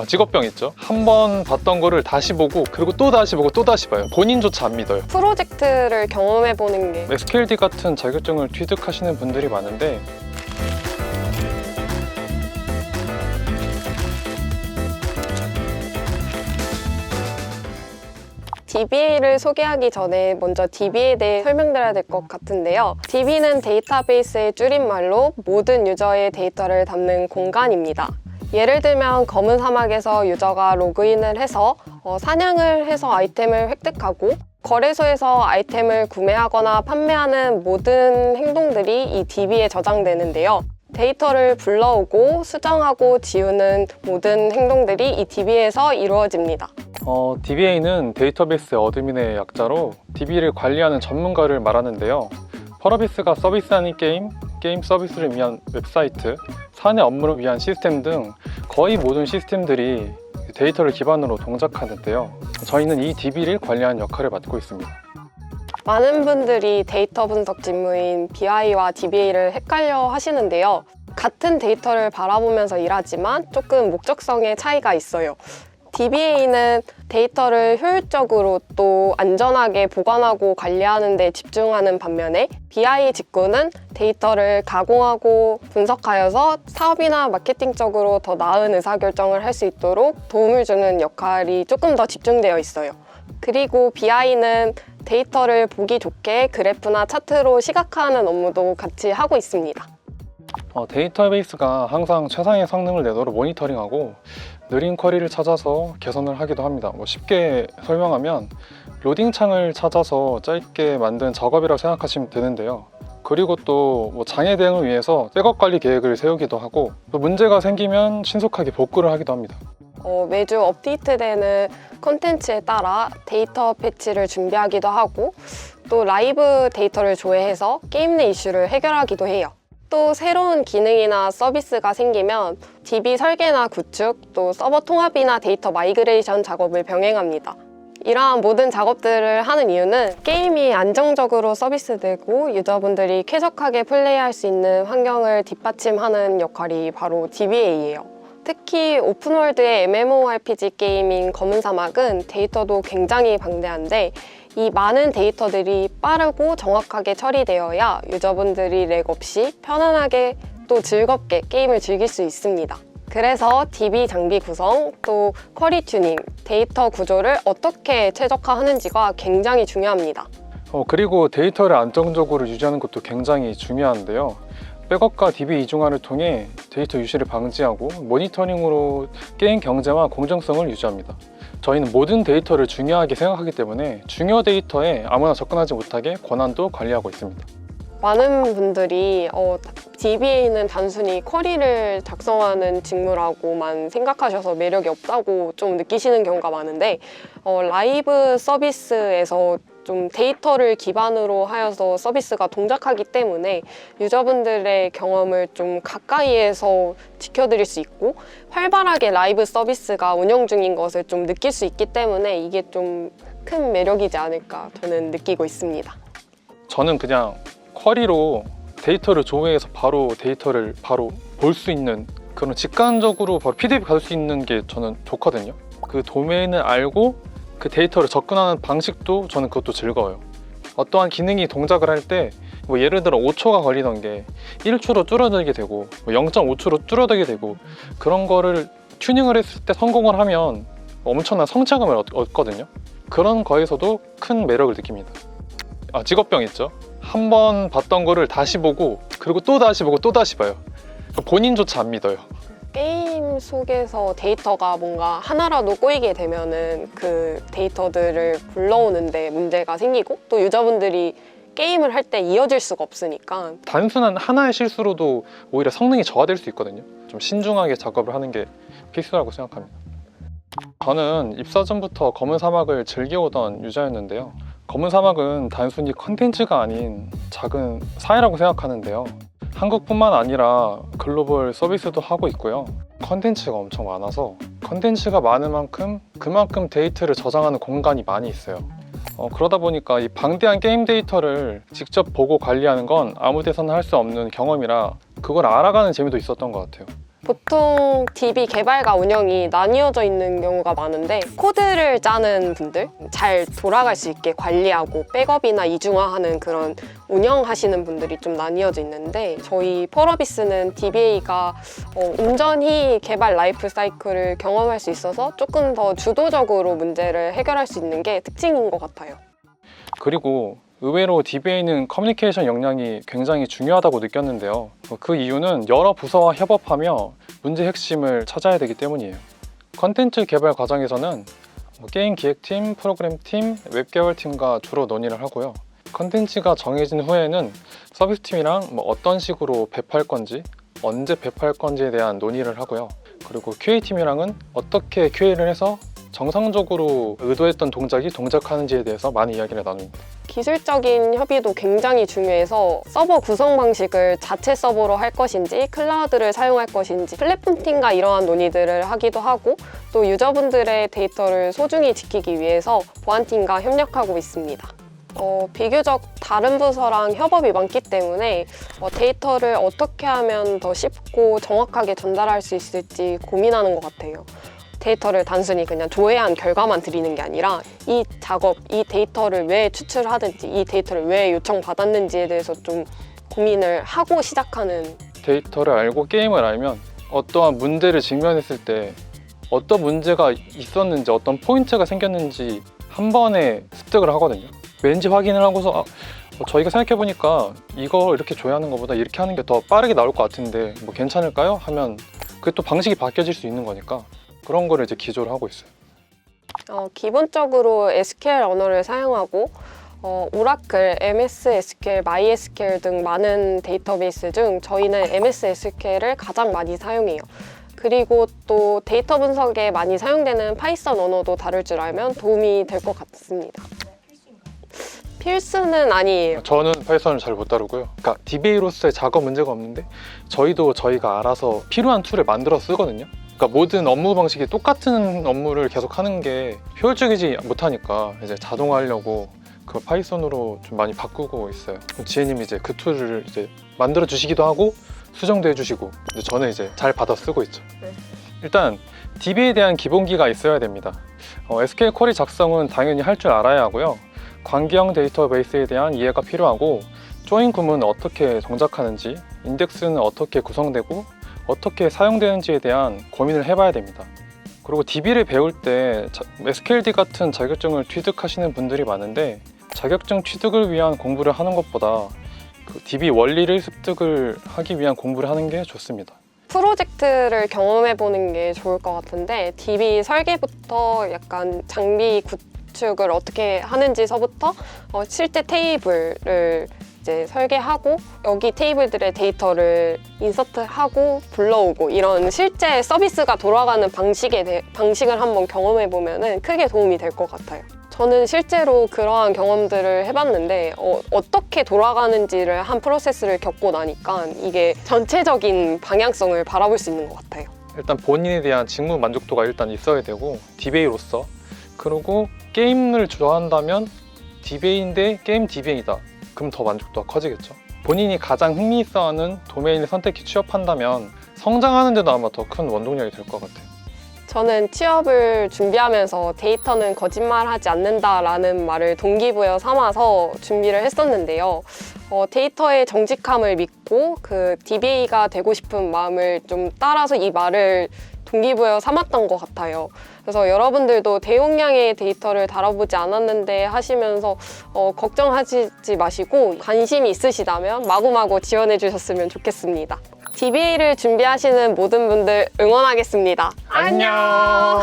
직업병 있죠. 한 번 봤던 거를 다시 보고 그리고 또 다시 보고 또 다시 봐요. 본인조차 안 믿어요. 프로젝트를 경험해보는 게 SQLD 같은 자격증을 취득하시는 분들이 많은데 DBA를 소개하기 전에 먼저 DBA에 대해 설명드려야 될 것 같은데요. DB는 데이터베이스의 줄임말로 모든 유저의 데이터를 담는 공간입니다. 예를 들면 검은 사막에서 유저가 로그인을 해서 사냥을 해서 아이템을 획득하고 거래소에서 아이템을 구매하거나 판매하는 모든 행동들이 이 DB에 저장되는데요. 데이터를 불러오고 수정하고 지우는 모든 행동들이 이 DB에서 이루어집니다. DBA는 데이터베이스 어드민의 약자로 DB를 관리하는 전문가를 말하는데요. 펄어비스가 서비스하는 게임 서비스를 위한 웹사이트, 사내 업무를 위한 시스템 등 거의 모든 시스템들이 데이터를 기반으로 동작하는데요. 저희는 이 DB를 관리하는 역할을 맡고 있습니다. 많은 분들이 데이터 분석 직무인 BI와 DBA를 헷갈려 하시는데요. 같은 데이터를 바라보면서 일하지만 조금 목적성의 차이가 있어요. DBA는 데이터를 효율적으로 또 안전하게 보관하고 관리하는 데 집중하는 반면에 BI 직구는 데이터를 가공하고 분석하여서 사업이나 마케팅적으로 더 나은 의사결정을 할 수 있도록 도움을 주는 역할이 조금 더 집중되어 있어요. 그리고 BI는 데이터를 보기 좋게 그래프나 차트로 시각화하는 업무도 같이 하고 있습니다. 데이터베이스가 항상 최상의 성능을 내도록 모니터링하고 느린 쿼리를 찾아서 개선을 하기도 합니다. 쉽게 설명하면 로딩 창을 찾아서 짧게 만든 작업이라고 생각하시면 되는데요. 그리고 또 장애 대응을 위해서 백업 관리 계획을 세우기도 하고 또 문제가 생기면 신속하게 복구를 하기도 합니다. 매주 업데이트되는 콘텐츠에 따라 데이터 패치를 준비하기도 하고 또 라이브 데이터를 조회해서 게임 내 이슈를 해결하기도 해요. 또 새로운 기능이나 서비스가 생기면 DB 설계나 구축, 또 서버 통합이나 데이터 마이그레이션 작업을 병행합니다. 이러한 모든 작업들을 하는 이유는 게임이 안정적으로 서비스되고 유저분들이 쾌적하게 플레이할 수 있는 환경을 뒷받침하는 역할이 바로 DBA예요. 특히 오픈월드의 MMORPG 게임인 검은 사막은 데이터도 굉장히 방대한데 이 많은 데이터들이 빠르고 정확하게 처리되어야 유저분들이 렉 없이 편안하게 또 즐겁게 게임을 즐길 수 있습니다. 그래서 DB 장비 구성, 또 쿼리 튜닝, 데이터 구조를 어떻게 최적화하는지가 굉장히 중요합니다. 그리고 데이터를 안정적으로 유지하는 것도 굉장히 중요한데요. 백업과 DB 이중화를 통해 데이터 유실을 방지하고 모니터링으로 게임 경제와 공정성을 유지합니다. 저희는 모든 데이터를 중요하게 생각하기 때문에 중요 데이터에 아무나 접근하지 못하게 권한도 관리하고 있습니다. 많은 분들이 DBA는 단순히 쿼리를 작성하는 직무라고만 생각하셔서 매력이 없다고 좀 느끼시는 경우가 많은데 라이브 서비스에서 좀 데이터를 기반으로 하여서 서비스가 동작하기 때문에 유저분들의 경험을 좀 가까이에서 지켜드릴 수 있고 활발하게 라이브 서비스가 운영 중인 것을 좀 느낄 수 있기 때문에 이게 좀 큰 매력이지 않을까 저는 느끼고 있습니다. 저는 그냥 쿼리로 데이터를 조회해서 데이터를 바로 볼 수 있는 그런 직관적으로 바로 PDF 받을 수 있는 게 저는 좋거든요. 그 도메인을 알고 그 데이터를 접근하는 방식도 저는 그것도 즐거워요. 어떠한 기능이 동작을 할 때 예를 들어 5초가 걸리던 게 1초로 줄어들게 되고 0.5초로 줄어들게 되고 그런 거를 튜닝을 했을 때 성공을 하면 엄청난 성취감을 얻거든요. 그런 거에서도 큰 매력을 느낍니다. 직업병 있죠. 한 번 봤던 거를 다시 보고 그리고 또 다시 보고 또 다시 봐요. 본인조차 안 믿어요. 게임 속에서 데이터가 뭔가 하나라도 꼬이게 되면은 그 데이터들을 불러오는데 문제가 생기고 또 유저분들이 게임을 할 때 이어질 수가 없으니까 단순한 하나의 실수로도 오히려 성능이 저하될 수 있거든요. 좀 신중하게 작업을 하는 게 필수라고 생각합니다. 저는 입사 전부터 검은 사막을 즐겨오던 유저였는데요. 검은 사막은 단순히 컨텐츠가 아닌 작은 사회라고 생각하는데요. 한국뿐만 아니라 글로벌 서비스도 하고 있고요. 컨텐츠가 엄청 많아서 컨텐츠가 많은 만큼 그만큼 데이터를 저장하는 공간이 많이 있어요. 그러다 보니까 이 방대한 게임 데이터를 직접 보고 관리하는 건 아무 데서나 할 수 없는 경험이라 그걸 알아가는 재미도 있었던 것 같아요. 보통 DB 개발과 운영이 나뉘어져 있는 경우가 많은데 코드를 짜는 분들, 잘 돌아갈 수 있게 관리하고 백업이나 이중화하는 그런 운영하시는 분들이 좀 나뉘어져 있는데 저희 펄어비스는 DBA가 온전히 개발 라이프 사이클을 경험할 수 있어서 조금 더 주도적으로 문제를 해결할 수 있는 게 특징인 것 같아요. 그리고 의외로 DBA는 커뮤니케이션 역량이 굉장히 중요하다고 느꼈는데요. 그 이유는 여러 부서와 협업하며 문제 핵심을 찾아야 되기 때문이에요. 컨텐츠 개발 과정에서는 게임 기획팀, 프로그램팀, 웹 개발팀과 주로 논의를 하고요. 컨텐츠가 정해진 후에는 서비스팀이랑 어떤 식으로 배포할 건지, 언제 배포할 건지에 대한 논의를 하고요. 그리고 QA팀이랑은 어떻게 QA를 해서 정상적으로 의도했던 동작이 동작하는지에 대해서 많이 이야기를 나눕니다. 기술적인 협의도 굉장히 중요해서 서버 구성 방식을 자체 서버로 할 것인지 클라우드를 사용할 것인지 플랫폼 팀과 이러한 논의들을 하기도 하고 또 유저분들의 데이터를 소중히 지키기 위해서 보안팀과 협력하고 있습니다. 비교적 다른 부서랑 협업이 많기 때문에 데이터를 어떻게 하면 더 쉽고 정확하게 전달할 수 있을지 고민하는 것 같아요. 데이터를 단순히 그냥 조회한 결과만 드리는 게 아니라 이 작업, 이 데이터를 왜 추출하든지 이 데이터를 왜 요청받았는지에 대해서 좀 고민을 하고 시작하는. 데이터를 알고 게임을 알면 어떠한 문제를 직면했을 때 어떤 문제가 있었는지 어떤 포인트가 생겼는지 한 번에 습득을 하거든요. 왠지 확인을 하고서 저희가 생각해보니까 이거 이렇게 조회하는 것보다 이렇게 하는 게 더 빠르게 나올 것 같은데 괜찮을까요? 하면 그게 또 방식이 바뀌어질 수 있는 거니까 그런 거를 이제 기조를 하고 있어요. 기본적으로 SQL 언어를 사용하고 오라클, MS SQL, MySQL 등 많은 데이터베이스 중 저희는 MS SQL을 가장 많이 사용해요. 그리고 또 데이터 분석에 많이 사용되는 파이썬 언어도 다룰 줄 알면 도움이 될 것 같습니다. 필수는 아니에요. 저는 파이썬을 잘 못 다루고요. 그러니까 DBA로서의 작업 문제가 없는데 저희가 알아서 필요한 툴을 만들어 쓰거든요. 그러니까 모든 업무 방식이 똑같은 업무를 계속 하는 게 효율적이지 못하니까 이제 자동화하려고 그 파이썬으로 좀 많이 바꾸고 있어요. 지혜님이 이제 그 툴을 이제 만들어 주시기도 하고 수정도 해주시고 근데 저는 이제 잘 받아 쓰고 있죠. 네. 일단 DB에 대한 기본기가 있어야 됩니다. SQL 쿼리 작성은 당연히 할 줄 알아야 하고요. 관계형 데이터베이스에 대한 이해가 필요하고 조인 구문은 어떻게 동작하는지, 인덱스는 어떻게 구성되고 어떻게 사용되는지에 대한 고민을 해봐야 됩니다. 그리고 DB를 배울 때 SQLD 같은 자격증을 취득하시는 분들이 많은데 자격증 취득을 위한 공부를 하는 것보다 그 DB 원리를 습득을 하기 위한 공부를 하는 게 좋습니다. 프로젝트를 경험해보는 게 좋을 것 같은데 DB 설계부터 약간 장비 구축을 어떻게 하는지서부터 실제 테이블을 이제 설계하고 여기 테이블들의 데이터를 인서트하고 불러오고 이런 실제 서비스가 돌아가는 방식을 한번 경험해보면 크게 도움이 될 것 같아요. 저는 실제로 그러한 경험들을 해봤는데 어떻게 돌아가는지를 한 프로세스를 겪고 나니까 이게 전체적인 방향성을 바라볼 수 있는 것 같아요. 일단 본인에 대한 직무 만족도가 일단 있어야 되고 DBA로서 그리고 게임을 좋아한다면 DBA인데 게임 DBA이다. 그럼 더 만족도가 커지겠죠. 본인이 가장 흥미있어하는 도메인을 선택해 취업한다면 성장하는 데도 아마 더 큰 원동력이 될 것 같아요. 저는 취업을 준비하면서 데이터는 거짓말하지 않는다라는 말을 동기부여 삼아서 준비를 했었는데요. 데이터의 정직함을 믿고 그 DBA가 되고 싶은 마음을 좀 따라서 이 말을 동기부여 삼았던 것 같아요. 그래서 여러분들도 대용량의 데이터를 다뤄보지 않았는데 하시면서 걱정하지 마시고 관심이 있으시다면 마구마구 지원해 주셨으면 좋겠습니다. DBA를 준비하시는 모든 분들 응원하겠습니다. 안녕.